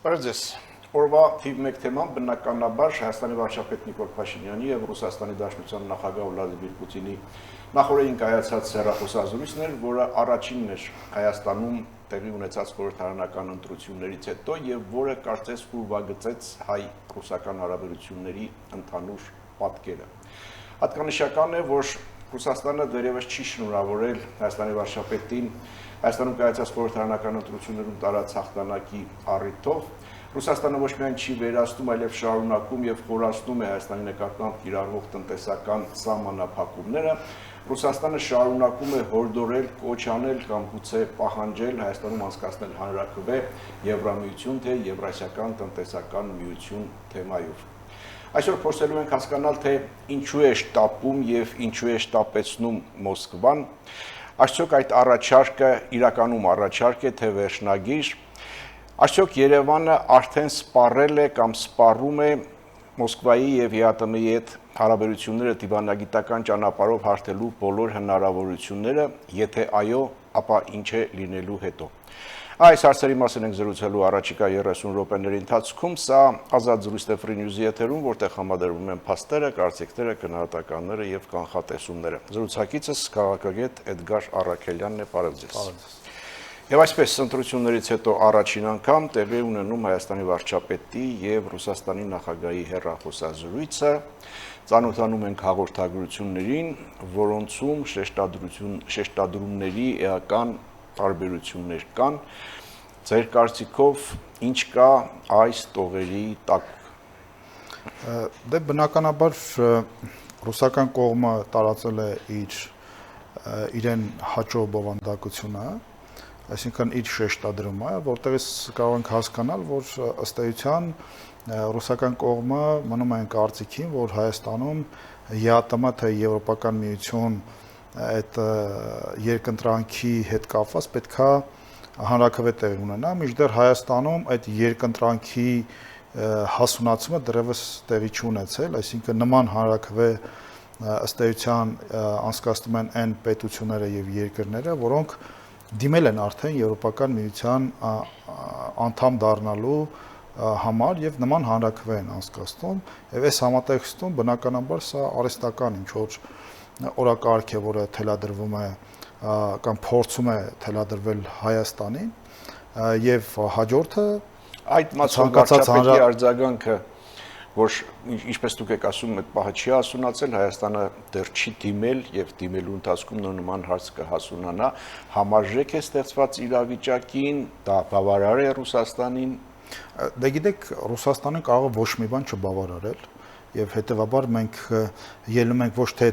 Բարև օրվա թիվ 1 թեման բնականաբար Հայաստանի վարչապետ Նիկոլ Փաշինյանի եւ Ռուսաստանի Դաշնության նախագահ Վլադիմիր Պուտինի նախորդին կայացած հեռախոսազրույցն էր, որը առաջինն էր Հայաստանում տեղի ունեցած խորհրդարանական ընտրություններից հետո եւ որը կարծես ուրվագծեց հայ-ռուսական հարաբերությունների ընդհանուր պատկերը։ Հատկանշական է, որ Ռուսաստանը դեռևս չի շնորհավորել Հայաստանի վարչապետին Հայաստանում կայացած խորհրդարանական ընտրություններում տարած հաղթանակի առիթով Ռուսաստանը ոչ միայն չի վերացնում, այլև շարունակում եւ խորացնում է Հայաստանի նկատմամբ կիրառվող տնտեսական սահմանափակումները։ Ռուսաստանը շարունակում է հորդորել, կոչ անել կամ գուցե պահանջել Հայաստանում անցկացնել հանրաքվե Եվրամիություն թե Եվրասիական տնտեսական միություն թեմայով։ Այսօր փորձելու ենք հասկանալ, թե ինչու է շտապում եւ ինչու է շտապեցնում Մոսկվան։ Արդյոք այդ առաջարկը իրականում առաջարկ է թե վերջնագիր։ Արդյոք Երևանը արդեն սպառել է կամ սպառում է Մոսկվայի եւ ԵԱՏՄ-ի հետ հարաբերությունները դիվանագիտական ճանապարհով հարթելու բոլոր հնարավորությունները, եթե այո, ապա ինչ է լինելու հետո։ Այս հարցերի մասին ենք զրուցելու առաջիկա 30 րոպեների ընթացքում, սա ազատ զրույց է Free News-ի եթերում, որտեղ համադրվում են փաստերը, կարծիքները, գնահատականները եւ կանխատեսումները։ Զրուցակիցս քաղաքագետ Էդգար Առաքելյանն է, բարև ձեզ։ Եվ այսպես ընտրություններից հետո առաջին անգամ տեղի ունենում Հայաստանի վարչապետի եւ Ռուսաստանի նախագահի հեռախոսազրույցը, ծանոթանում ենք հաղորդագրություններին, որոնցում շեշտադրումների էական տարբերություններ կան։ Ձեր կարծիքով ինչ կա այս տողերի տակ։ Դե բնականաբար ռուսական կողմը տարածել է իրեն հաճո բովանդակությունը, այսինքն իր շեշտադրումը, որտեղից կարող ենք հասկանալ, որ ըստ էության ռուսական կողմը մնում է կարծիքին, որ Հայաստանում ԵԱՏՄ թե Եվրոպական միություն այդ երկընտրանքի հետ կապված պետքա հանրաքվե տեղի ունենա, մինչդեռ Հայաստանում այդ երկընտրանքի հասունացումը դեռևս տեղի չունեցել, այսինքն նման հանրաքվե ըստ էության անցկացնում են այն պետությունները եւ երկրները, որոնք դիմել են արդեն Եվրոպական միության անդամ դառնալու համար եւ նման հանրաքվե են անցկացնում եւ այս համատեքստում բնականաբար սա արհեստական ինչ որ օրակարգ է, որը թելադրվում է կամ փորձում է թելադրվել Հայաստանին եւ հաջորդը այդ մացանկարչապետի արձագանքը, որ ինչպես դուք եք ասում, այդ պահը չի հասունացել, Հայաստանը դեռ չի դիմել եւ դիմելու ընթացքում նման հարց կհասունանա, համարժեք է ստեղծված իրավիճակին, դա բավարար է Ռուսաստանին։ Դե գիտեք, Ռուսաստանը կարող է ոչ մի բան չբավարարել եւ հետեւաբար մենք ելնում ենք ոչ թե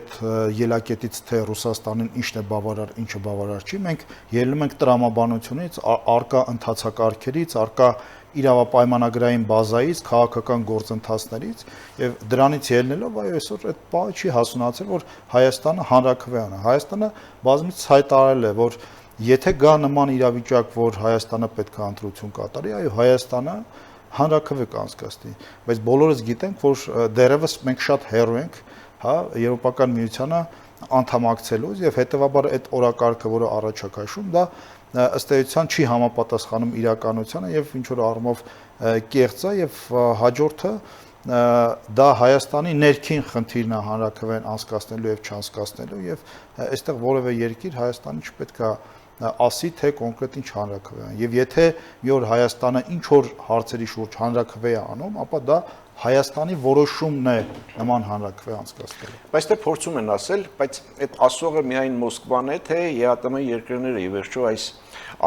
ելակետից թե Ռուսաստանին ինչն է բավարար, ինչը բավարար չի, մենք ելնում ենք տրամաբանությունից, արկա ընթացակարգերից, արկա իրավապայմանագրային բազայից, քաղաքական գործընթացներից եւ դրանից ելնելով այո այսօր այդ բանը չի հասունացել, որ Հայաստանը հանրաքվե անա։ Հայաստանը բազմիցս հայտարարել է, որ եթե գա նման իրավիճակ, որ Հայաստանը պետք է ընտրություն կատարի, այո Հայաստանը հանրաքվե կանցկացնի, բայց բոլորս գիտենք, որ դեռևս մենք շատ հեռու ենք, հա, Եվրոպական միությանը անդամակցելուց եւ հետեւաբար այդ օրակարգը, որը առաջ է քաշում, դա ըստ էության չի համապատասխանում իրականությանը եւ ինչ որ առումով կեղծ է եւ հաջորդը դա Հայաստանի ներքին խնդիրն է հանրաքվեն անցկացնելու եւ չանցկացնելու եւ այստեղ որևէ երկիր Հայաստանի չպետք է ասի թե կոնկրետ ինչ հանրաքվե է եւ եթե մի օր Հայաստանը ինչ որ հարցերի շուրջ հանրաքվե է անում, ապա դա Հայաստանի որոշումն է նման հանրաքվե անցկացնելու։ Բայց թե փորձում են ասել, բայց այդ ասողը միայն Մոսկվան է, թե ԵԱՏՄ երկրները ի վերջո այս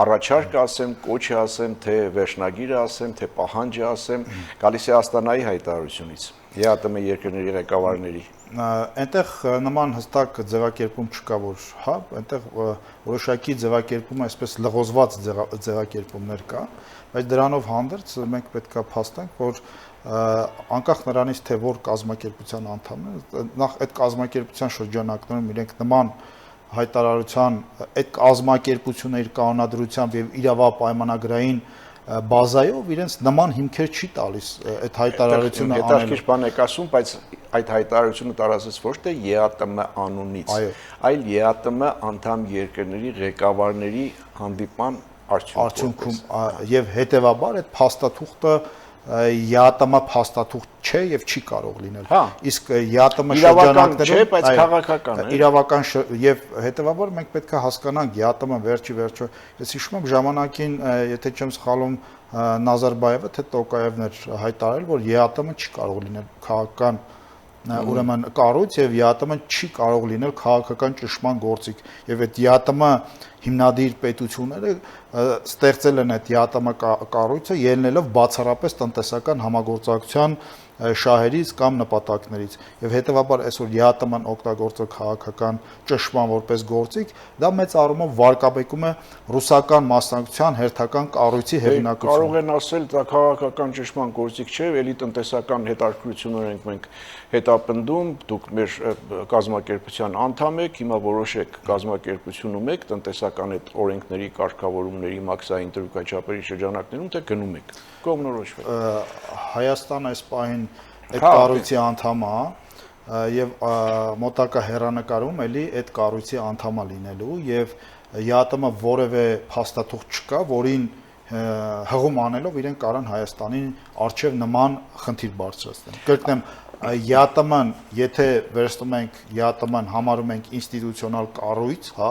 առաջարկը ասեմ, կոչը ասեմ, թե վերջնագիրը ասեմ, թե պահանջը ասեմ, գալիս է Աստանայի հայտարարությունից, ԵԱՏՄ երկրների ղեկավարների։ Այնտեղ նման հստակ ձևակերպում չկա, որ հա, այնտեղ որոշակի ձևակերպում, այսպես լղոզված ձևակերպումներ կա, բայց դրանով հանդերձ մենք պետք է փաստենք, որ անկախ նրանից թե որ կազմակերպության անդամն է, նախ այդ կազմակերպության շրջանակներում իրենք նման հայտարարության այդ կազմակերպությունը իր կանոնադրությամբ եւ իրավապայմանագրային բազայով իրենց նման հիմքեր չի տալիս այդ հայտարարությունը անել։ Հետաքրքիր բան եք ասում, բայց այդ հայտարարությունը տարածվեց ոչ թե ԵԱՏՄ անունից, այլ ԵԱՏՄ անդամ երկրների ղեկավարների հանդիպման արդյունքում եւ հետեւաբար այդ փաստաթուղթը ԵԱՏՄ փաստաթուղթ չէ եւ չի կարող լինել։ Իսկ ԵԱՏՄ շրջանակներում չէ, բայց քաղաքական է։ Իրավական եւ հետեւաբար մենք պետք է հասկանանք ԵԱՏՄ վերջը ես հիշում եմ ժամանակին, եթե չեմ սխալվում, Նազարբայևը թե Տոկաևն էր հայտարարել, որ ԵԱՏՄ չի կարող լինել քաղաքական ուրեմն կառույց եւ ԵԱՏՄ չի կարող լինել քաղաքական ճնշման գործիք եւ այդ ԵԱՏՄ հիմնադիր պետությունները ստեղծել են այդ ԵԱՏՄ կառույցը ելնելով բացառապես տնտեսական համագործակցության շահերից կամ նպատակներից եւ հետեւաբար այսօր ԵԱՏՄ-ն օգտագործող քաղաքական ճնշման որպես գործիք դա մեծ առումով վարկաբեկում է ռուսական մասնակցության հերթական կառույցի հեղինակությունը։ Կարող են ասել դա քաղաքական ճնշման գործիք չէ, էլի տնտեսական հետաքրքրություններ ենք մենք հետապնդում, դուք մեր կազմակերպության անդամ եք, հիմա որոշեք կազմակերպությունում եք, տնտեսական այդ օրենքների կարգավորումների մաքսային դրույքաչափերի շրջանակներում թե գնում եք։ Կողմնորոշվեք։ Հայաստան այս պահին այդ կառույցի անդամ է եւ մոտակա հեռանկարում էլի այդ կառույցի անդամ է լինելու եւ ԵԱՏՄ որևէ փաստաթուղթ չկա, որին հղում անելով իրեն կարան Հայաստանին արչեւ նման խնդիր բարձրացնել։ Կրկնեմ, ԵԱՏՄ-ն, եթե վերցնում ենք ԵԱՏՄ-ն համարում ենք ինստիտուցիոնալ կառույց, հա,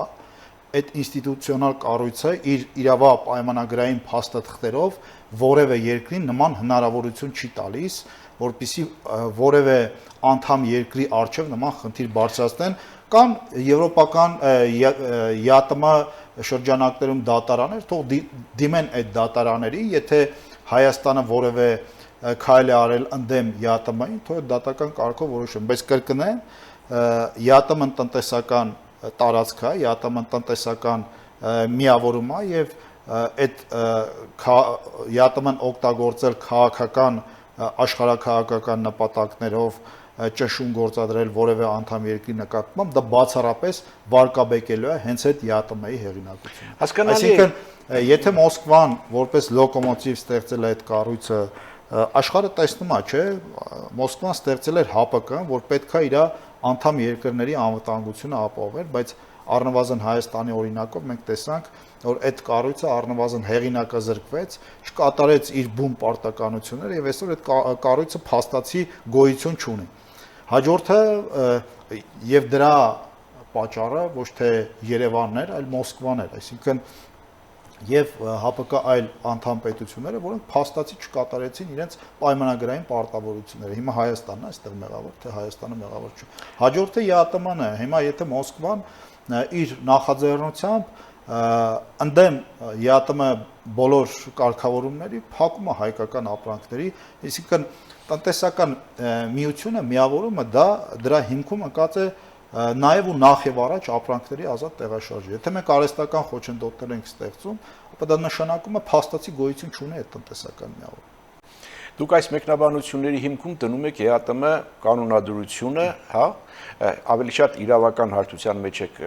այդ ինստիտուցիոնալ կառույցը իր իրավապ պայմանագրային փաստաթղթերով որևէ երկրին նման հնարավորություն չի տալիս, որպեսզի որևէ անդամ երկրի արչև նման խնդիր բարձրացնեն կամ եվրոպական ԵԱՏՄ շրջանակներում դատարաններ, թող դիմեն այդ դատարանների, եթե Հայաստանը որևէ քայլ է արել ընդդեմ ԵԱՏՄ-ին, թող այդ դատական կարգով որոշեն, բայց կրկնեմ, ԵԱՏՄ-ն տնտեսական տարածք է, ԵԱՏՄ-ն տնտեսական միավորում է եւ այդ ԵԱՏՄ-ն օգտագործել քաղաքական աշխարհաքաղաքական նպատակներով ճնշում գործադրել որևէ անդամ երկրի նկատմամբ դա բացառապես վարկաբեկելու է հենց այդ ԵԱՏՄ-ի հեղինակությունը։ Այսինքն, եթե Մոսկվան որպես լոկոմոտիվ ստեղծել է այդ կառույցը, աշխարհը տեսնում է, չէ, Մոսկվան ստեղծել էր ՀԱՊԿ-ն, որ պետքա իր անդամ երկրների անվտանգությունը ապահովել, բայց առնվազն Հայաստանի օրինակով մենք տեսանք, որ այդ կառույցը առնվազն հեղինակազրկվեց, չկատարեց իր բուն պարտականությունները եւ այսօր այդ կառույցը փաստացի գոյություն չունի։ Հաջորդը եւ դրա պատճառը ոչ թե Երևանն էր, այլ Մոսկվան էր, այսինքն եւ ՀԱՊԿ այլ անդամ պետությունները, որոնք փաստացի չկատարեցին իրենց պայմանագրային պարտավորությունները։ Հիմա Հայաստանն է այստեղ մեղավոր, թե Հայաստանը մեղավոր չէ։ Հաջորդը ԵԱՏՄ-ն է։ Հիմա եթե Մոսկվան իր նախաձեռնությամբ ընդդեմ ԵԱՏՄ բոլոր կարգավորումների փակում է հայկական ապրանքների, այսինքն տնտեսական միությունը, միավորումը դա դրա հիմքում ընկած է նաև ու նախ եւ առաջ ապրանքների ազատ տեղաշարժը։ Եթե մենք արհեստական խոչընդոտներ ենք ստեղծում, ապա դա նշանակում է փաստացի գոյություն չունի այդ տնտեսական միավորը։ Դուք այս մեկնաբանությունների հիմքում դնում եք ԵԱՏՄ կանոնադրությունը, հա, ավելի շատ իրավական հարթության մեջ եք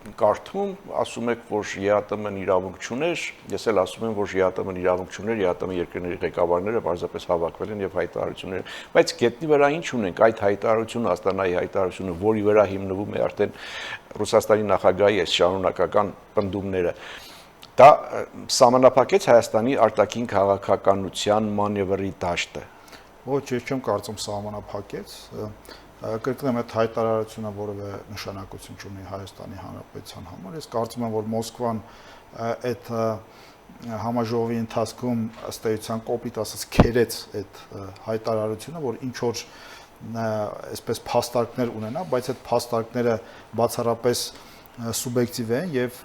կարդում, ասում եք, որ ԵԱՏՄ-ն իրավունք չուներ, ես էլ ասում եմ, որ ԵԱՏՄ-ն իրավունք չուներ, ԵԱՏՄ երկրների ղեկավարները պարզապես հավաքվել են եւ հայտարարություններ, բայց գետնի վրա ինչ ունենք, այդ հայտարարությունը, Աստանայի հայտարարությունը, որի վրա հիմնվում է արդեն Ռուսաստանի նախագահի այս շարունակական պնդումները, դա սահմանափակեց Հայաստանի արտաքին քաղաքականության մանևրի դաշտը։ Ոչ, ես չեմ կարծում սահմանափակեց, կրկնեմ այդ հայտարարությունը որևէ նշանակություն չունի Հայաստանի Հանրապետության համար։ Ես կարծում եմ, որ Մոսկվան այդ համաժողովի ընթացքում ըստ էության կոպիտ ասած քերեց այդ հայտարարությունը, որ ինչ որ այսպես փաստարկներ ունենա, բայց այդ փաստարկները բացառապես սուբյեկտիվ են եւ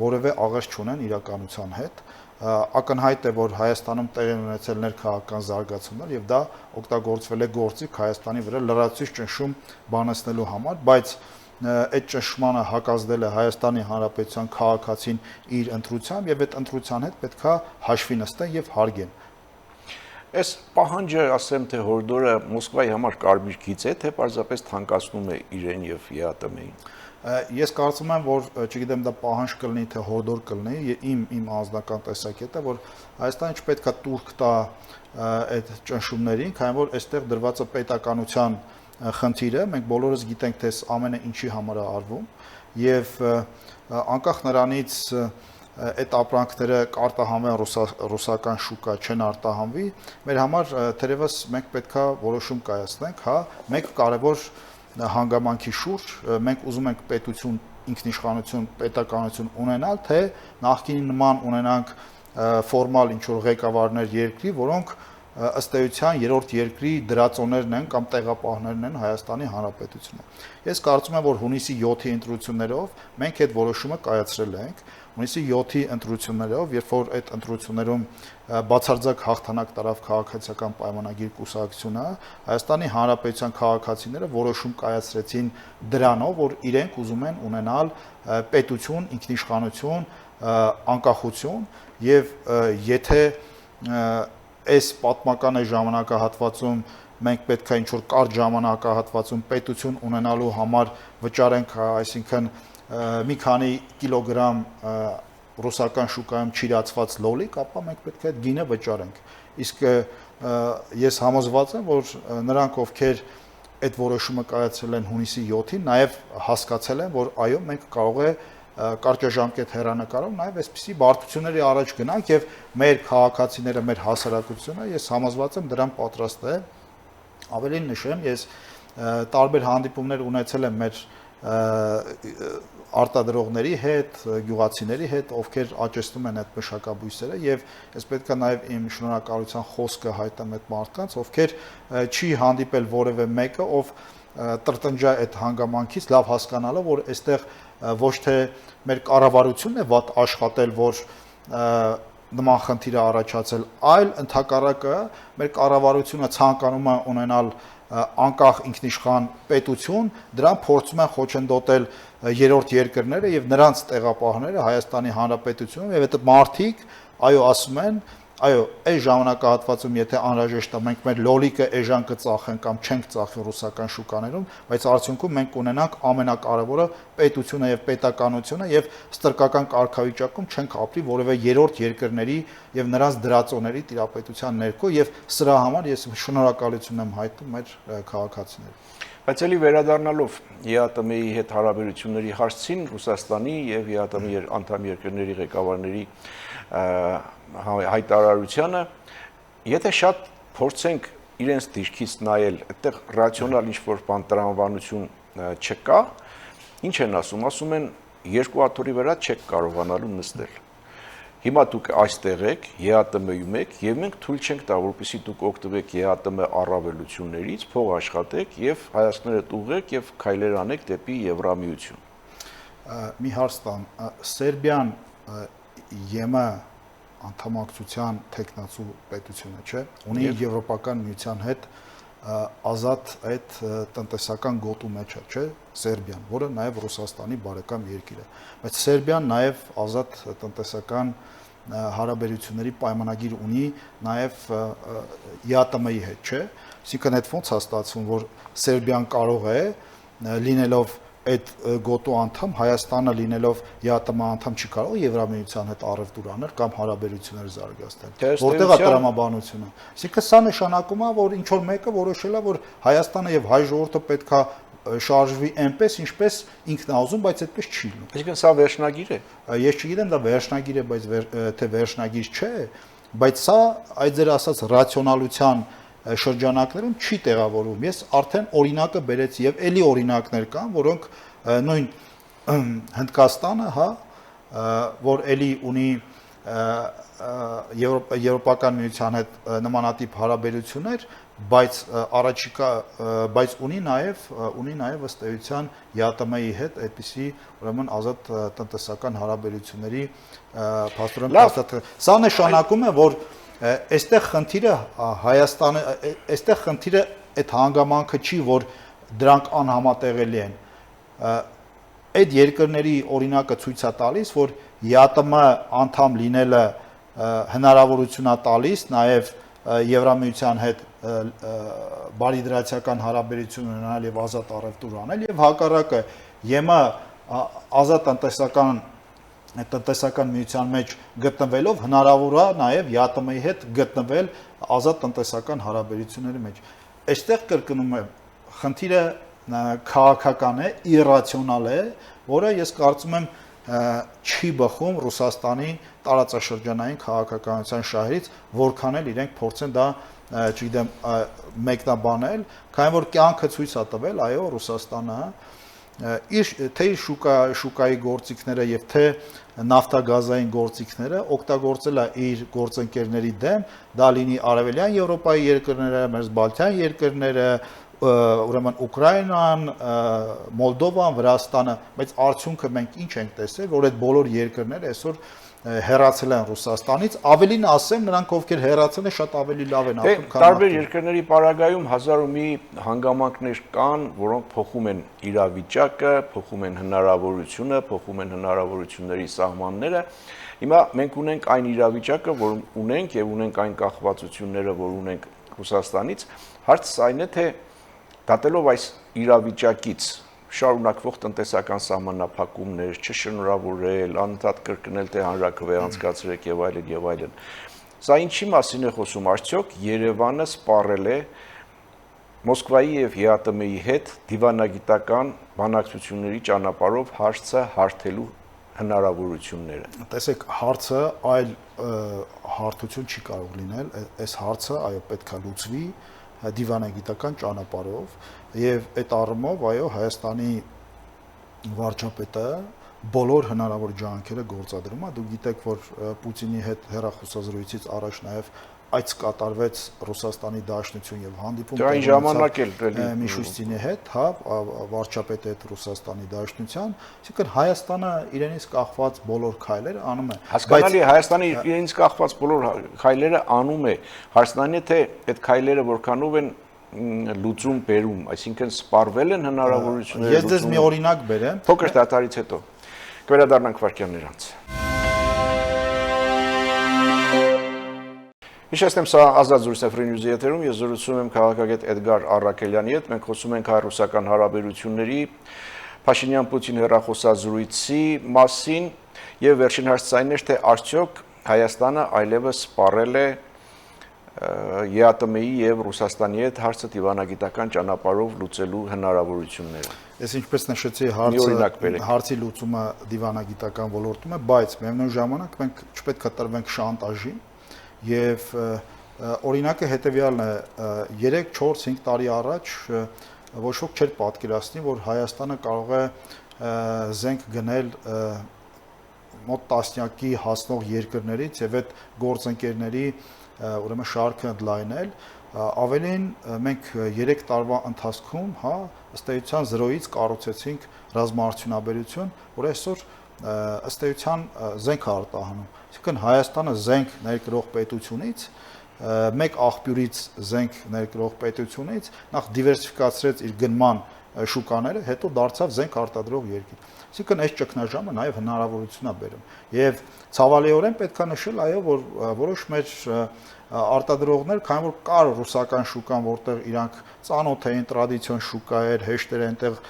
որևէ աղերս չունեն իրականության հետ։ Ակնհայտ է, որ Հայաստանում տեղի ունեցել ներքաղաքական զարգացումներ եւ դա օգտագործվել է գործիք Հայաստանի վրա լրացուցիչ ճնշում բանացնելու համար, բայց այդ ճնշմանը հակազդել է Հայաստանի Հանրապետության քաղաքացին իր ընտրությամբ եւ այդ ընտրության հետ պետքա հաշվի նստեն եւ հարգեն։ Այս պահանջը, ասեմ, թե հորդորը Մոսկվայի համար կարմիր գիծ է, թե պարզապես թանկացնում է իրեն եւ ԵԱՏՄ-ին։ Ես կարծում եմ, որ չգիտեմ դա պահանջ կլինի, թե հորդոր կլինի, իմ անձնական տեսակետը, որ Հայաստանը չպետք է տուրք տա այդ ճնշումներին, քանի որ այստեղ դրված է պետականության խնդիրը, մենք բոլորս գիտենք, թե ամենը ինչի համար է արվում եւ անկախ նրանից այդ ապրանքները կարտահանվեն ռուսական շուկա չեն արտահանվի, մեր համար թերևս մենք պետքա որոշում կայացնենք, հա, մեկ կարևոր հանգամանքի շուրջ մենք ուզում ենք պետություն, ինքնիշխանություն, պետականություն ունենալ, թե նախկինի նման ունենանք ֆորմալ ինչ-որ ղեկավարներ երկրի, որոնք ըստ էության երրորդ երկրի դրածոներն են կամ տեղապահներն են Հայաստանի Հանրապետությունում։ Ես կարծում եմ, որ հունիսի 7-ի ընտրություններով մենք այդ որոշումը կայացրել ենք։ Հունիսի 7-ի ընտրություններով, երբ որ այդ ընտրություններում բացարձակ հաղթանակ տարավ քաղաքացիական պայմանագիր կուսակցությունը, Հայաստանի Հանրապետության քաղաքացիները որոշում կայացրեցին դրանով, որ իրենք ուզում են ունենալ պետություն, ինքնիշխանություն, անկախություն եւ եթե այս պատմական ժամանակահատվածում մենք պետք է ինչ-որ կարճ ժամանակահատվածում պետություն ունենալու համար վճարենք, այսինքն մի քանի կիլոգրամ ռուսական շուկայում չիրացված լոլիկ, ապա մենք պետք է այդ գինը վճարենք։ Իսկ ես համոզված եմ, որ նրանք, ովքեր այդ որոշումը կայացրել են հունիսի 7-ին, նաև հասկացել են, որ այո, մենք կարող է կարճաժամկետ հեռանկարով նաև այսպիսի բարդությունների առաջ գնանք եւ մեր քաղաքացիները, մեր հասարակությունը, ես համոզված եմ դրան պատրաստ է։ Ավելին նշեմ, ես տարբեր հանդիպումներ ունեցել եմ մեր արտադրողների հետ, գյուղացիների հետ, ովքեր աճեցնում են այդ մշակաբույսերը եւ ես պետք է նաեւ իմ շնորհակալության խոսքը հայտնեմ այդ մարդկանց, ովքեր չի հանդիպել որևէ մեկը, ով տրտնջա այդ հանգամանքից, լավ հասկանալով, որ այստեղ ոչ թե մեր կառավարությունն է վատ աշխատել, որ նման խնդիր է առաջացել, այլ ընդհակառակը մեր կառավարությունը ցանկանում է ունենալ անկախ ինքնիշխան պետություն, դրան փորձում են խոչընդոտել երրորդ երկրները եւ նրանց տեղապահները Հայաստանի Հանրապետությունում եւ այդ մարդիկ այո ասում են, այո, այս ժամանակահատվածում եթե անհրաժեշտ է մենք մեր լոլիկը էժան կծախենք կամ չենք ծախի ռուսական շուկաներում, բայց արդյունքում մենք կունենանք ամենակարևորը պետությունը եւ պետականությունը եւ ստրկական կարգավիճակում չենք ապրի որևէ երրորդ երկրների եւ նրանց դրածոների տիրապետության ներքո եւ սրա համար ես շնորհակալություն եմ հայտնում մեր քաղաքացիներին։ Բայց էլի վերադառնալով ԵԱՏՄ-ի հետ հարաբերությունների հարցին Ռուսաստանի եւ ԵԱՏՄ-ի անդամ երկրների ղեկավարների հայտարարությանը, եթե շատ փորձենք իրենց դիրքից նայել, այդտեղ ռացիոնալ ինչ-որ բան տրամաբանություն չկա, ինչ են ասում են երկու աթոռի վրա չեք կարողանալու նստել։ Հիմա դուք այստեղ եք, ԵԱՏՄ-ում եք, եւ մենք թույլ չենք տա, որպեսզի դուք օգտվեք ԵԱՏՄ առավելություններից, փող աշխատեք եւ հայացքներդ ուղղեք եւ քայլեր անեք դեպի Եվրամիություն։ Մի հարց տամ, Սերբիան ԵՄ անդամակցության տեխնացու պետությունը, չէ՞, ունի Եվրոպական միության հետ ազատ այդ տնտեսական գոտու մեջ է, չէ՞, Սերբիան, որը նաև Ռուսաստանի բարեկամ երկիր է։ Բայց Սերբիան նաև ազատ տնտեսական հարաբերությունների պայմանագիր ունի նաև ԵԱՏՄ-ի հետ, չէ՞։ Այսինքն այդ ոնց է ստացվում, որ Սերբիան կարող է լինելով այդ գոտու անդամ, Հայաստանը լինելով ԵԱՏՄ անդամ չի կարող Եվրամիության հետ առևտուր անել կամ հարաբերություններ զարգացնել։ Որտեղ է տրամաբանությունը։ Այսինքն սա նշանակում է, որ ինչ որ մեկը որոշել է, որ Հայաստանը եւ հայ ժողովուրդը պետքա շարժվի այնպես, ինչպես ինքն է ուզում, բայց այդպես չի լինում։ Այսինքն սա վերջնագիր է։ Ես չգիտեմ դա վերջնագիր է, բայց թե վերջնագիր չէ, բայց սա այդ ձեր ասած ռացիոնալության շրջանակներում չի տեղավորվում։ Ես արդեն օրինակը բերեցի եւ ելի օրինակներ կան, որոնք նույն Հնդկաստանը, հա, որ ելի ունի Եվրոպական միության հետ նմանատիպ հարաբերություններ, բայց բայց ունի նաև ըստ էության ԵԱՏՄ-ի հետ այդպիսի ուրեմն ազատ տնտեսական հարաբերությունների փաստորեն փաստաթղթ։ Սա նշանակում է, որ այստեղ խնդիրը Հայաստանը, այստեղ խնդիրը այդ հանգամանքը չի, որ դրանք անհամատեղելի են։ Այդ երկրների օրինակը ցույց է տալիս, որ ԵԱՏՄ անդամ լինելը հնարավորություն է տալիս նաև Եվրամիության հետ բարիդրացիական հարաբերություն ունենալ եւ ազատ առևտուր անել եւ հակառակը ԵՄ ազատ տնտեսական միության մեջ գտնվելով հնարավոր է նաև ԵԱՏՄ-ի հետ գտնվել ազատ տնտեսական հարաբերությունների մեջ։ Այստեղ կրկնում եմ, խնդիրը քաղաքական է, իռացիոնալ է, որը ես կարծում եմ չի բխում Ռուսաստանի տարածաշրջանային քաղաքականության շահերից, որքան էլ իրենք փորձեն դա, չգիտեմ, մեկնաբանել, քանի որ կյանքը ցույց է տվել, այո, Ռուսաստանը թե իր շուկայի գործիքները եւ թե նավթագազային գործիքները օգտագործել է իր գործընկերների դեմ, դա լինի Արևելյան Եվրոպայի երկրները, մեր Բալթյան երկրները, ուրեմն Ուկրաինան, Մոլդովան, Վրաստանը, բայց արդյունքը մենք ինչ ենք տեսել, որ այդ բոլոր երկրները այսօր հեռացել են Ռուսաստանից, ավելին ասեմ, նրանք ովքեր հեռացել են, շատ ավելի լավ են ապրում, քան տարբեր երկրների պարագայում հազար ու մի հանգամանքներ կան, որոնք փոխում են իրավիճակը, փոխում են հնարավորությունը, փոխում են հնարավորությունների սահմանները։ Հիմա մենք ունենք այն իրավիճակը, որ ունենք եւ ունենք այն կախվածությունները, որ ունենք Ռուսաստանից, հարցը այն է, թե դատելով այս իրավիճակից շարունակվող տնտեսական սահմանափակումներ, չշնորհավորել, անընդհատ կրկնել, թե հանրաքվե անցկացրեք եւ այլն եւ այլն։ Սա ինչի մասին է խոսում, արդյոք Երևանը սպառել է Մոսկվայի եւ ՀԱՏՄ-ի հետ դիվանագիտական բանակցությունների ճանապարհով հարցը հարթելու հնարավորությունները։ Տեսեք, հարցը այլ հարթություն չի կարող լինել, այս հարցը այո պետք է լուծվի դիվանագիտական ճանապարհով եւ այդ առումով այո Հայաստանի վարչապետը բոլոր հնարավոր ջանքերը գործադրում է։ Դուք գիտեք, որ Պուտինի հետ հեռախոսազրույցից առաջ նաեւ այց կատարվեց Ռուսաստանի Դաշնություն եւ հանդիպում այն ժամանակ էլ Միշուստինի հետ, հա, վարչապետի հետ Ռուսաստանի Դաշնության, այսինքն Հայաստանը իրենից կախված բոլոր քայլերը անում է։ Հասկանալի է, Հայաստանը իրենից կախված բոլոր քայլերը անում է։ Հարցն այն է, թե այդ քայլերը որքանով են լուծում բերում, այսինքն սպառվել են հնարավորությունները։ Ես դες մի օրինակ բերեմ։ Փոքր դատարից հետո կվերադառնանք վարքյաններ անց։ Հիշեցնեմ, սա Ազատ զրույցն է Free News-ի եթերում, ես զրուցում եմ քաղաքագետ Էդգար Առաքելյանի հետ, մենք խոսում ենք հայ-ռուսական հարաբերությունների, Փաշինյան-Պուտին հեռախոսազրույցի մասին եւ վերջին հարցն այն էր, թե արդյոք Հայաստանը այլևս սպառել է ԵԱՏՄ-ի եւ Ռուսաստանի հետ հարցը դիվանագիտական ճանապարհով լուծելու հնարավորությունները։ Ես ինչպես նշեցի, հարցի լուծումը դիվանագիտական ոլորտում է, բայց միևնույն ժամանակ մենք չպետք է տրվենք շանտաժի եւ օրինակը հետեւյալն է 3-4-5 տարի առաջ ոչ ոք չէր պատկերացնի, որ Հայաստանը կարող է զենք գնել մոտ տասնյակի հասնող երկրներից եւ այդ գործընկերների ուրեմն շարքը ընդլայնել, ավելին մենք 3 տարվա ընթացքում, հա, ըստ էության 0-ից կառուցեցինք ռազմաարդյունաբերություն, որ այսօր ըստ էության զենք է արտահանում։ Այսինքն Հայաստանը զենք ներկրող պետությունից, մեկ աղբյուրից զենք ներկրող պետությունից նախ դիվերսիֆիկացրեց իր գնման շուկաները, հետո դարձավ զենք արտադրող երկիր։ Այսինքն այս ճգնաժամը նաև հնարավորություն է բերում։ Եվ ցավալիորեն պետք է նշել, այո, որ որոշ մեր արտադրողներ, քանի որ կար ռուսական շուկան, որտեղ իրանք ծանոթ էին տրադիցիոն շուկա էր, հեշտ էր այնտեղ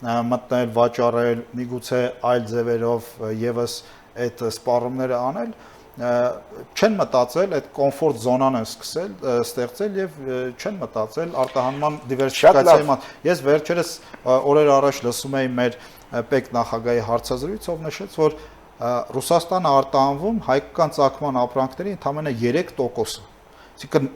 մտնել, վաճառել, միգուցե այլ ձևերով եւս այդ սպառումները անել, չեն մտածել այդ կոմֆորտ զոնան են սկսել ստեղծել եւ չեն մտածել արտահանման դիվերսիֆիկացիայի մասին։ Ես վերջերս օրեր առաջ լսում էի մեր պետ նախագահի հարցազրույց, ով նշեց, որ Ռուսաստանը արտահանվում հայկական ծագման ապրանքների ընդամենը 3%-ը։ Այսինքն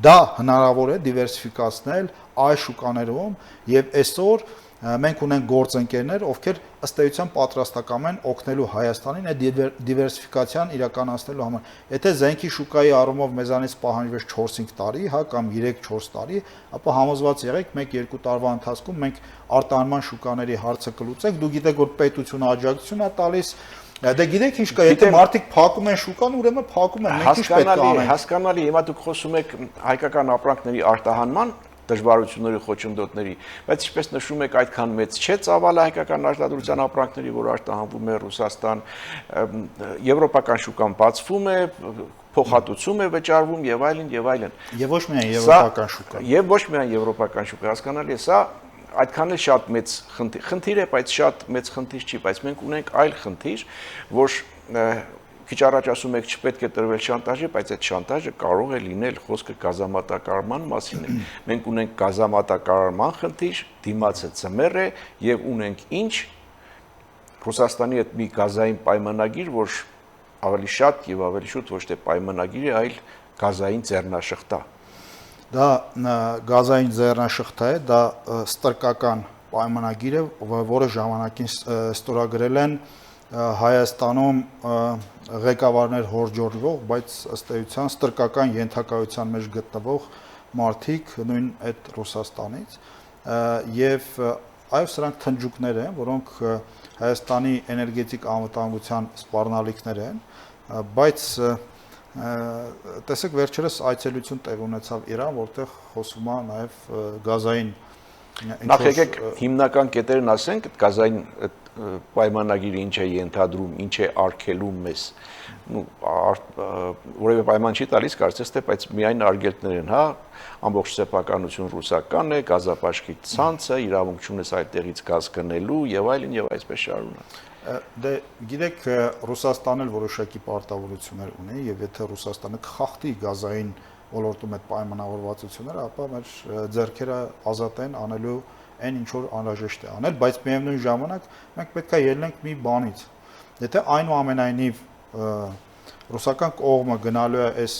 դա հնարավոր է դիվերսիֆիկացնել այլ շուկաներում եւ այսօր մենք ունենք գործընկերներ, ովքեր ըստ էության պատրաստական են օգնելու Հայաստանին այդ դիվերսիֆիկացիան իրականացնելու համար։ Եթե զենքի շուկայի առումով մեզանից պահանջվեց 4-5 տարի, հա, կամ 3-4 տարի, ապա համոզված եղեք 1-2 տարվա ընթացքում մենք արտահանման շուկաների հարցը կլուծենք։ Դու գիտեք, որ պետությունը աջակցություն է տալիս։ Դե գիտեք ինչ կա, եթե մարդիկ փակում են շուկան, ուրեմն փակում են, մենք ինչ պետք է անենք։ Հասկանալի, հիմա դուք խոսում եք հայկական ապրանքների արտահանման դժվարությունների խոչընդոտների, բայց ինչպես նշում եք, այդքան մեծ չէ ծավալը հայկական արտադրության ապրանքների, որ արտահանվում է Ռուսաստան, եվրոպական շուկան բացվում է, փոխհատուցում է վճարվում եւ այլն եւ այլն։ Եվ ոչ միայն եվրոպական շուկան։ Եւ ոչ միայն եվրոպական շուկա, հասկանալի է, սա այդքան էլ շատ մեծ խնդիր է, բայց շատ մեծ խնդիր չի, բայց մենք ունենք այլ խնդիր, որ քիչ առաջ ասում եք չպետք է տրվել շանտաժի, բայց այդ շանտաժը կարող է լինել, խոսքը գազամատակարարման մասին է։ Մենք ունենք գազամատակարարման խնդիր, դիմացը ծմեր է եւ ունենք ինչ Ռուսաստանի հետ մի գազային պայմանագիր, որ ավելի շատ եւ ավելի շուտ ոչ թե պայմանագիր է, այլ գազային ձեռնաշղթա։ Դա գազային ձեռնաշղթա է, դա ստրկական պայմանագիր է, որը ժամանակին ստորագրել են Հայաստանում ղեկավարներ հորժորվող, բայց ըստ էության ստրկական ենթակայության մեջ գտնվող մարդիկ նույն այդ Ռուսաստանից եւ այո սրանք թնջուկներ են, որոնք Հայաստանի էներգետիկ անվտանգության սպառնալիքներ են, բայց տեսեք վերջերս այցելություն տեղ ունեցավ Իրան, որտեղ խոսում է նաեւ գազային Նախ եկեք հիմնական կետերն ասենք, այդ գազային պայմանագիրը ինչ է ենթադրում, ինչ է արգելում մեզ։ Որևէ պայման չի տալիս, կարծես թե, բայց միայն արգելքներ են, հա, ամբողջ սեփականություն ռուսական է, գազապաշտի ցանցը, իրավունք չունես այդտեղից գազ գնելու եւ այլն եւ այսպես շարունակ։ Դե գիտեք, Ռուսաստանն էլ որոշակի պարտավորություններ ունի եւ եթե Ռուսաստանը կխախտի գազային ոլորտում այդ պայմանավորվածությունները, ապա մեր ձեռքերը ազատ են անելու այն ինչ որ անհրաժեշտ է անել, բայց միևնույն ժամանակ մենք պետք է ելնենք մի բանից։ Եթե այնուամենայնիվ ռուսական կողմը գնալու է այս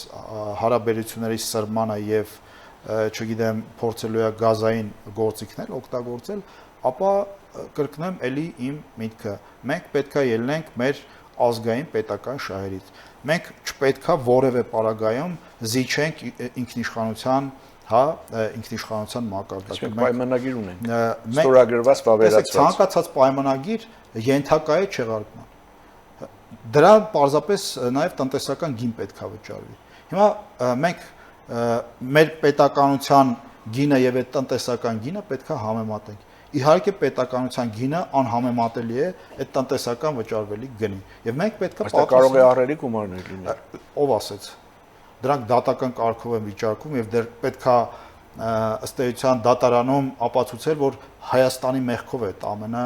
հարաբերությունների սրմանը եւ չգիտեմ փորձելու է գազային գործիքներ օգտագործել, ապա կրկնեմ էլի իմ միտքը։ Մենք պետք է ելնենք մեր ազգային պետական շահերից։ Մենք չպետքա որևէ պարագայում զիջենք ինքնիշխանության, հա, ինքնիշխանության մակարդակը։ Մենք պայմանագիր ունենք։ Ստորագրված վավերացված։ Ցանկացած պայմանագիր ենթակա է չեղարկման։ Դրա պարզապես նաև տնտեսական գին պետքա վճարվի։ Հիմա մենք մեր պետականության գինը եւ այդ տնտեսական գինը պետքա համեմատենք։ Իհարկե պետականության գինը անհամեմատելի է այդ տնտեսական վճարվելի գնի։ Եվ մենք պետքա պատասխանենք։ Բայց կարող է ահռելի գումարներ լինել։ Ով ասեց։ Դրանք դատական կարգով են վիճարկում եւ դեռ պետքա ըստ էության դատարանում ապացուցել, որ Հայաստանի մեղքով է այդ ամենը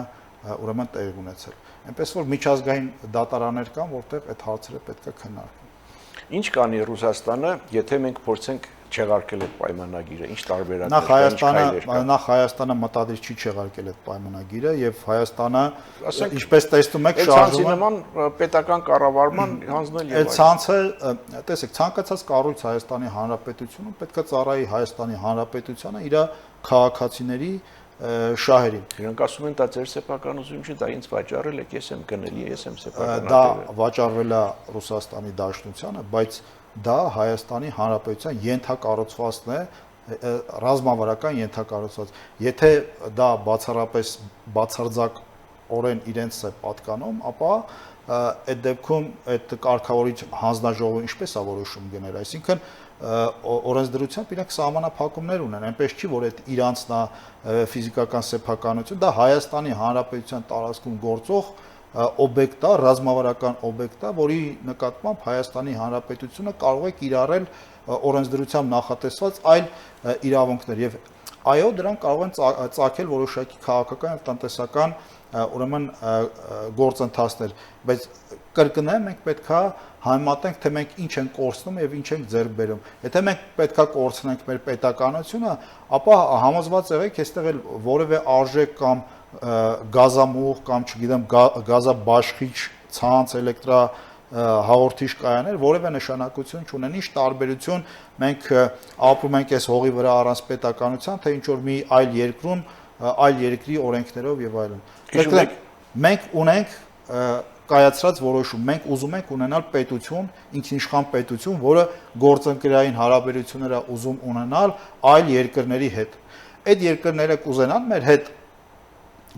ուրեմն տեղի ունեցել։ Այնպես որ միջազգային դատարաններ կան, որտեղ այդ հարցերը պետքա քննարկվեն։ Ինչ կանի Ռուսաստանը, եթե մենք փորձենք չեղարկել այդ պայմանագիրը, ինչ տարբերակներ։ Նախ Հայաստանը մտադիր չի չեղարկել այդ պայմանագիրը եւ Հայաստանը, ինչպես տեսնում եք, շարժումը նման պետական կառավարման հանձնել եւ այդ ցանցը, տեսեք, ցանկացած կառույց Հայաստանի Հանրապետությունում պետք է ծառայի Հայաստանի Հանրապետությանը իր քաղաքացիների շահերին։ Իրանք ասում են դա ձեր սեփականություն չի, դա ինձ վաճառել եք, ես եմ գնել, ես եմ սեփականատերը։ Դա վաճառվել է Ռուսաստանի Դաշնությանը, բայց դա Հայաստանի Հանրապետության ենթակառուցվածքն է, ռազմավարական ենթակառուցված։ Եթե դա բացառապես բացարձակորեն իրենց է պատկանում, ապա այդ դեպքում այդ կարգավորիչ հանձնաժողովը ինչպես է որոշում գնել, այսինքն օրենսդրությամբ իրենք սահմանափակումներ ունեն, այնպես չի, որ այդ իրանցն է ֆիզիկական սեփականություն, դա Հայաստանի Հանրապետության տարածքում գործող օբյեկտ է, ռազմավարական օբյեկտ է, որի նկատմամբ Հայաստանի Հանրապետությունը կարող է կիրառել օրենսդրությամբ նախատեսված այլ իրավունքներ եւ այո, դրանք կարող են ծագել որոշակի քաղաքական եւ տնտեսական ուրեմն գործընթացներ, բայց կրկնեմ, մենք պետքա համեմատենք, թե մենք ինչ ենք կորցնում եւ ինչ ենք ձեռք բերում։ Եթե մենք պետքա կորցնենք մեր պետականությունը, ապա համոզված եղեք, այստեղ էլ որևէ արժեք կամ գազամուղ կամ չգիտեմ գազաբաշխիչ ցանց էլեկտրա հաղորդիչ կայաններ որևէ նշանակություն չունեն, ինչ տարբերություն մենք ապրում ենք այս հողի վրա առանց պետականության, թե ինչ որ մի այլ երկրում այլ երկրի օրենքներով եւ այլն։ Մենք ունենք կայացրած որոշում, մենք ուզում ենք ունենալ պետություն, ինքնիշխան պետություն, որը գործընկերային հարաբերություններ է ուզում ունենալ այլ երկրների հետ։ Այդ երկրները կուզենան մեր հետ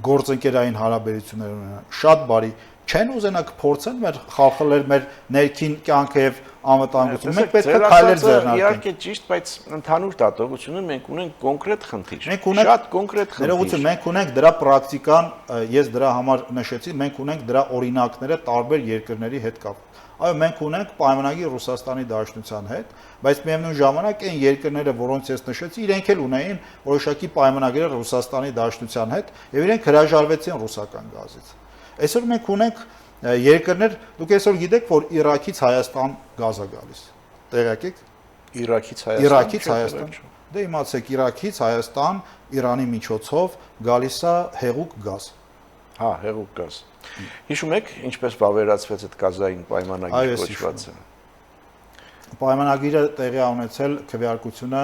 գործընկերային հարաբերություններ ունենան, շատ բարի, չեն ուզենա կփորձեն մեր խախտել մեր ներքին կյանքը եւ անվտանգությունը։ Մենք պետք է քայլեր ձեռնարկենք։ Իհարկե ճիշտ, բայց ընդհանուր դատողությունում մենք ունենք կոնկրետ խնդիր։ Շատ կոնկրետ խնդիր։ Ներողություն, մենք ունենք դրա պրակտիկան, ես դրա համար նշեցի, մենք ունենք դրա օրինակները տարբեր երկրների հետ կապ։ Այո, մենք ունենք պայմանագիր Ռուսաստանի Դաշնության հետ, բայց միևնույն ժամանակ այն երկրները, որոնց ես նշեցի, իրենք էլ ունեին որոշակի պայմանագրեր Ռուսաստանի Դաշնության հետ եւ իրենք հրաժարվեցին ռուսական գազից։ Այսօր մենք ունենք երկրներ, դուք այսօր գիտեք, որ Իրաքից Հայաստան գազ է գալիս։ Տեղյակ եք։ Իրաքից Հայաստան։ Դե իմացեք, Իրաքից Հայաստան Իրանի միջոցով գալիս է հեղուկ գազ։ Հա, հեղուկ գազ։ Հիշում եք, ինչպես վավերացվեց այդ գազային պայմանագիր կոչվածը։ Պայմանագիրը տեղի ունեցել քվեարկությունը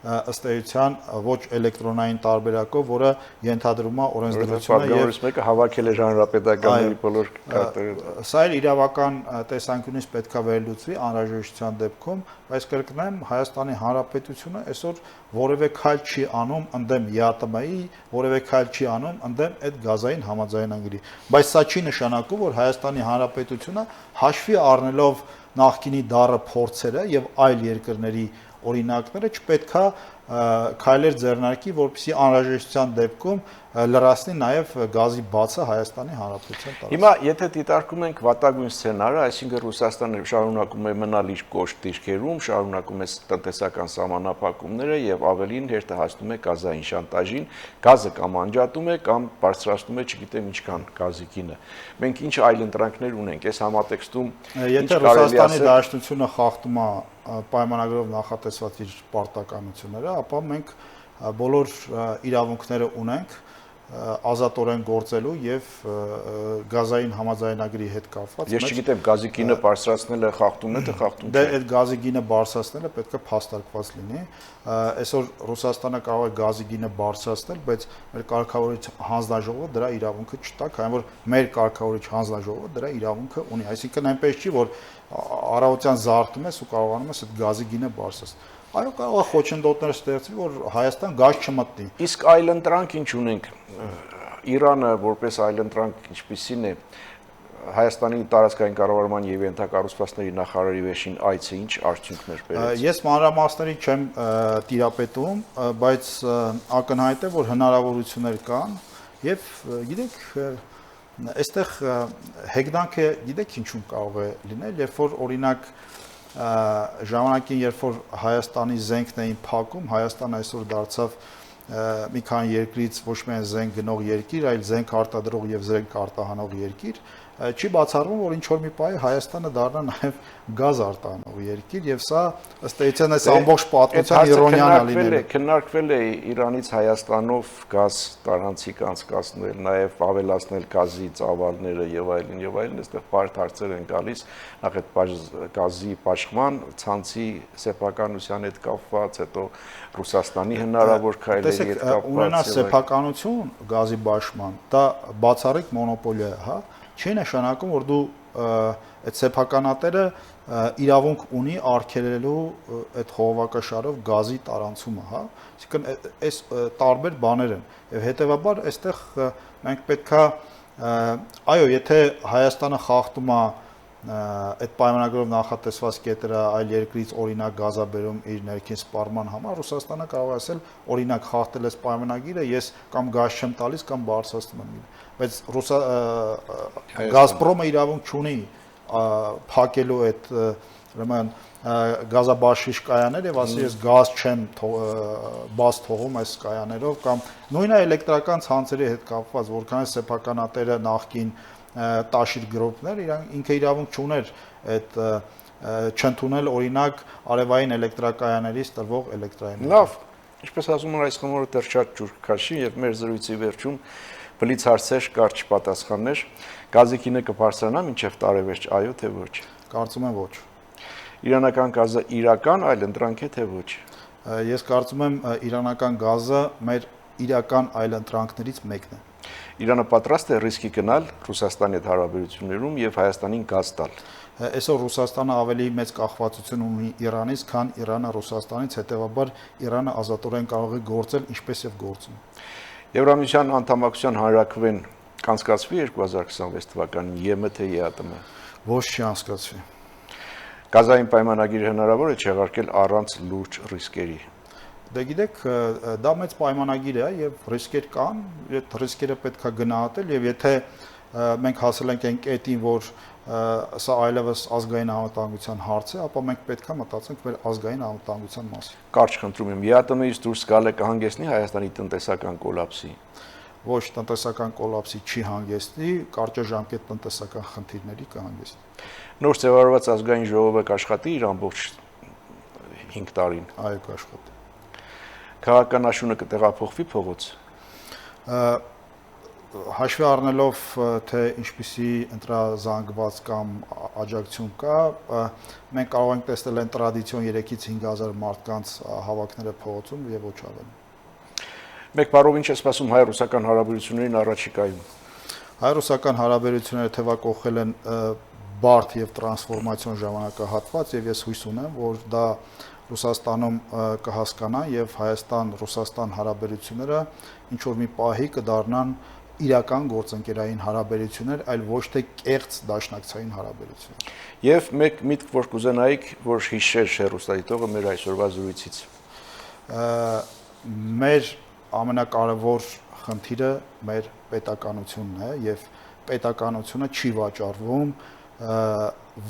ըստ էության ոչ էլեկտրոնային տարբերակով, որը ենթադրում է օրենսդրությունը եւ մեկը հավաքել է հանրապետականների բոլոր կարտերը։ Սա էլ իրավական տեսանկյունից պետքա վերլուծվի անհրաժեշտության դեպքում, բայց կրկնեմ, Հայաստանի Հանրապետությունը այսօր որևէ քայլ չի անում ընդդեմ ԵԱՏՄ-ի, որևէ քայլ չի անում ընդդեմ այդ գազային համաձայնագրի։ Բայց սա չի նշանակում, որ Հայաստանի Հանրապետությունը հաշվի առնելով նախկինի դառը փորձերը եւ այլ երկրների օրինակները չպետքա քայլեր ձեռնարկի, որպեսզի անհրաժեշտության դեպքում լրացնի նաև գազի բացը Հայաստանի Հանրապետության տարածքում։ Հիմա եթե դիտարկում ենք վատագույն սցենարը, այսինքն Ռուսաստանը շարունակում է մնալ իր կոշտ դիրքերում, շարունակում է տնտեսական սահմանափակումները եւ ավելին հերթահասնում է գազային շանտաժին, գազը կամ անջատում է կամ բարձրացնում է, չգիտեմ ինչքան գազի գինը։ Մենք ինչ այլ ընտրանքներ ունենք, այս համատեքստում եթե Ռուսաստանի Դաշնությունը խախտում է պայմանագրով նախատեսված իր պարտականությունները, ապա մենք բոլոր իրավունքները ունենք ազատորեն գործելու եւ գազային համաձայնագրի հետ կապված։ Ես չգիտեմ, գազի գինը բարձրացնելը խախտում է, թե խախտում չէ։ Դե այդ գազի գինը բարձրացնելը պետք է փաստարկված լինի։ Այսօր Ռուսաստանը կարող է գազի գինը բարձրացնել, բայց մեր կարգավորիչ հանձնաժողովը դրա իրավունքը չտա, քանի որ մեր կարգավորիչ հանձնաժողովը դրա իրավունքը ունի։ Այսինքն այնպես չի, որ առավոտյան զարթում ես ու կարողանում ես այդ գազի գինը բարձրացնել։ Այո, կարող է խոչընդոտներ ստեղծվի, որ Հայաստան գազ չմտնի։ Իսկ այլընտրանք ինչ ունենք։ Իրանը որպես այլընտրանք ինչպիսին է Հայաստանի տարածքային կառավարման եւ ենթակառուցվածքների նախարարի վերջին այցը ինչ արդյունքներ բերեց։ Ես մանրամասների չեմ տիրապետում, բայց ակնհայտ է, որ հնարավորություններ կան եւ գիտեք, այստեղ հեգնանքը գիտեք ինչու կարող է լինել, երբ որ օրինակ ժամանակին, երբ որ Հայաստանի զենքն էին փակում, Հայաստանը այսօր դարձավ մի քանի երկրից ոչ միայն զենք գնող երկիր, այլ զենք արտադրող եւ զենք արտահանող երկիր, չի բացառվում, որ ինչ որ մի պահի Հայաստանը դառնա նաև գազ արտահանող երկիր եւ սա ըստ էության այս ամբողջ պատմության իրոնիան է լինել։ Քննարկվել է Իրանից Հայաստանով գազ տարանցիկ անցկացնել, նաև ավելացնել գազի ծավալները եւ այլն, այստեղ բարդ հարցեր են գալիս, նախ այդ գազի պաշտման ցանցի սեփականության հետ կապված, հետո Ռուսաստանի հնարավոր քայլերի հետ կապված։ Ունենա սեփականություն գազի պաշտման, դա բացառիկ մոնոպոլիա է, հա։ Չի նշանակում, որ դու այդ սեփականատերը իրավունք ունի արգելելու այդ խողովակաշարով գազի տարանցումը, հա։ Այսինքն այս տարբեր բաներ են եւ հետեւաբար այստեղ մենք պետքա այո, եթե Հայաստանը խախտում է այդ պայմանագրով նախատեսված կետերը այլ երկրից օրինակ գազաբերում իր ներքին սպառման համար, Ռուսաստանը կարող է ասել օրինակ խախտել այս պայմանագիրը, ես կամ գազ չեմ տալիս կամ բարձրացնում եմ։ Բայց Գազպրոմը իրավունք չունի փակելու այդ ուրեմն գազաբաշխիչ կայաններ եւ ասի ես գազ չեմ բաց թողում այս կայաններով կամ նույնը էլեկտրական ցանցերի հետ կապված, որքան է սեփականատերը նախքին տաշիր գրոպներ, ինքը իրավունք չուներ այդ չընդունել օրինակ արևային էլեկտրակայաներից տրվող էլեկտրաէներգիա։ Լավ, ինչպես ասում են, այս խմորը դեռ շատ ջուր քաշի եւ մեր զրույցի վերջում բլից հարցեր, կարճ պատասխաններ։ Գազի գինը կբարձրանա մինչև տարեվերջ, այո թե ոչ։ Կարծում եմ ոչ։ Իրանական գազը իրական այլընտրանք է թե ոչ։ Ես կարծում եմ իրանական գազը մեր իրական այլընտրանքներից մեկն է։ Իրանը պատրաստ է ռիսկի գնալ Ռուսաստանի հետ հարաբերություններում եւ Հայաստանին գազ տալ։ Այսօր Ռուսաստանը ավելի մեծ կախվածություն ունի Իրանից, քան Իրանը Ռուսաստանից, հետեւաբար Իրանը ազատորեն կարող է գործել ինչպես եւ գործում։ Եվրամիության անդամակցության հանրաքվեն կանցկացվի 2026 թվականին ԵՄ թե ԵԱՏՄ։ Ոչ չի անցկացվի։ Գազային պայմանագիրը հնարավոր է չեղարկել առանց լուրջ ռիսկերի։ Դե գիտեք, դա մեծ պայմանագիր է եւ ռիսկեր կան, այդ ռիսկերը պետք է գնահատել եւ եթե մենք հասել ենք այն կետին, որ սա այլևս ազգային անվտանգության հարց է, ապա մենք պետք է մտածենք մեր ազգային անվտանգության մասին։ Կարճ խնդրում եմ, ԵԱՏՄ-ից դուրս գալը կհանգեցնի Հայաստանի տնտեսական կոլապսի։ Ոչ, տնտեսական կոլապսի չի հանգեցնի, կարճաժամկետ տնտեսական խնդիրների կհանգեցնի։ Նոր ձևավորված ազգային ժողովը կաշխատի իր ամբողջ 5 տարին։ Այո, կաշխատի։ Քաղաքականաշունը կտեղափոխվի փողոց։ Հաշվի առնելով թե ինչպիսի ընտրազանգված կամ աջակցություն կա, մենք կարող ենք տեսնել այն տրադիցիոն 3-ից 5000 մարդկանց հավաքները փողոցում եւ ոչ ավելի։ Մեկ բառով ինչ է սպասում հայ-ռուսական հարաբերություններին առաջիկայում։ Հայ-ռուսական հարաբերությունները թեվակողել են բարդ եւ տրանսֆորմացիոն ժամանակահատված եւ ես հույս ունեմ, որ դա Ռուսաստանում կհասկանան եւ Հայաստան-Ռուսաստան հարաբերությունները ինչ որ մի պահի կդառնան իրական գործընկերային հարաբերություններ, այլ ոչ թե կեղծ դաշնակցային հարաբերություններ։ Եվ մեկ միտք, որ կուզենայիք, որ հիշեր հեռուստադիտողը մեր այսօրվա զրույցից։ Մեր ամենակարևոր խնդիրը մեր պետականությունն է եւ պետականությունը չի վաճառվում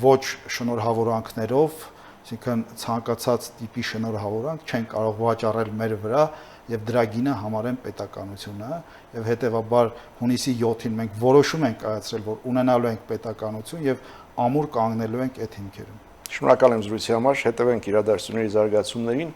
ոչ շնորհավորանքներով, այսինքն ցանկացած տիպի շնորհավորանք չեն կարող վաճառել մեր վրա եւ դրա գինը համարեն պետականությունը եւ հետեւաբար հունիսի 7-ին մենք որոշում ենք կայացրել, որ ունենալու ենք պետականություն եւ ամուր կանգնելու ենք այդ հիմքերում։ Շնորհակալ եմ զրույցի համար, հետևենք իրադարձությունների զարգացումներին։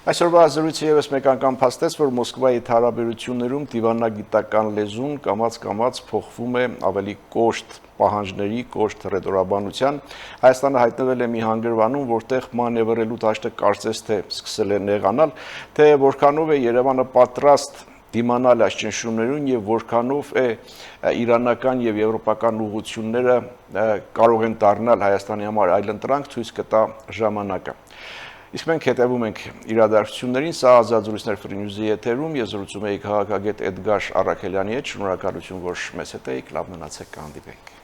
Այսօրվա զրույցը եւս մեկ անգամ փաստեց, որ Մոսկվայի հարաբերություններում դիվանագիտական լեզուն կամաց-կամաց փոխվում է ավելի կոշտ պահանջների, կոշտ հռետորաբանության։ Հայաստանը հայտնվել է մի հանգրվանում, որտեղ մանևրելու դաշտը կարծես թե սկսել է նեղանալ, թե որքանով է Երևանը պատրաստ դիմանալ այս ճնշումներին եւ որքանով է իրանական եւ եվրոպական ուղղությունները կարող են դառնալ Հայաստանի համար այլընտրանք, ցույց կտա ժամանակը։ Իսկ մենք հետևում ենք իրադարձություններին, սա Ազատ զրույցներ Free News-ի եթերում, ես զրուցում էի քաղաքագետ Էդգար Առաքելյանի հետ, շնորհակալություն, որ մեզ հետ էիք, լավ մնացեք, կհանդիպենք։